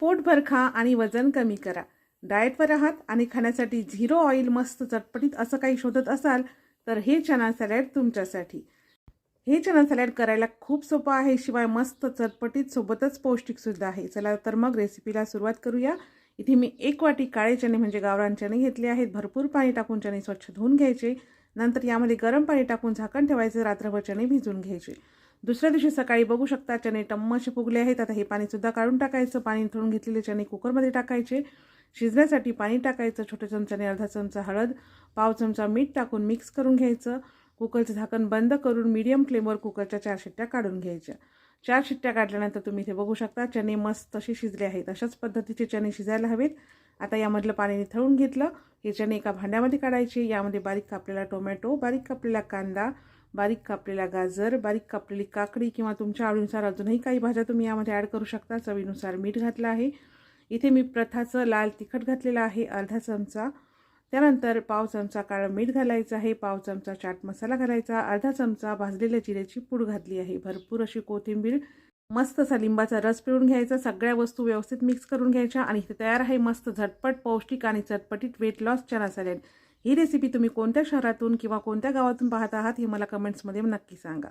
पोटभर खा आणि वजन कमी करा. डाएटवर आहात आणि खाण्यासाठी 0 ऑइल मस्त चटपटीत असं काही शोधत असाल तर हे चना सॅलड तुमच्यासाठी. हे चना सॅलड करायला खूप सोपं आहे, शिवाय मस्त चटपटीत सोबतच पौष्टिक सुद्धा आहे. चला तर मग रेसिपीला सुरुवात करूया. इथे मी 1 वाटी काळे चणे म्हणजे गावरान चणे घेतले आहेत. भरपूर पाणी टाकून चणे स्वच्छ धुवून घ्यायचे. नंतर यामध्ये गरम पाणी टाकून झाकण ठेवायचे. रात्रभर चणे भिजून घ्यायचे. दुसऱ्या दिवशी सकाळी बघू शकता चणे टम्म असे फुगले आहेत. आता हे पाणीसुद्धा काढून टाकायचं. पाणी निथळून घेतलेले चणे कुकरमध्ये टाकायचे. शिजण्यासाठी पाणी टाकायचं. छोटे चमच्याने अर्धा चमचा हळद, पाव चमचा मीठ टाकून मिक्स करून घ्यायचं. कुकरचं झाकण बंद करून मीडियम फ्लेमवर कुकरच्या 4 शिट्ट्या काढून घ्यायच्या. 4 शिट्ट्या काढल्यानंतर तुम्ही इथे बघू शकता चणे मस्त असे शिजले आहेत. अशाच पद्धतीचे चणे शिजायला हवेत. आता यामधलं पाणी निथळून घेतलं. हे चणे एका भांड्यामध्ये काढायचे. यामध्ये बारीक कापलेला टोमॅटो, बारीक कापलेला कांदा, बारीक कापलेला गाजर, बारीक कापलेली काकडी किंवा तुमच्या आवडीनुसार अजूनही काही भाज्या तुम्ही यामध्ये ॲड करू शकता. चवीनुसार मीठ घातलं आहे. इथे मी प्रथाचं लाल तिखट घातलेलं आहे अर्धा चमचा. त्यानंतर पाव चमचा काळं मीठ घालायचं आहे. पाव चमचा चाट मसाला घालायचा. अर्धा चमचा भाजलेल्या जिऱ्याची पूड घातली आहे. भरपूर अशी कोथिंबीर, मस्त असा लिंबाचा रस पिळून घ्यायचा. सगळ्या वस्तू व्यवस्थित मिक्स करून घ्यायच्या आणि इथे तयार आहे मस्त झटपट पौष्टिक आणि चटपटीत वेट लॉस चना सॅलड. ही रेसिपी तुम्ही कोणत्या शहरातून किंवा कोणत्या गावातून पाहत आहात हे मला कमेंट्समध्ये नक्की सांगा.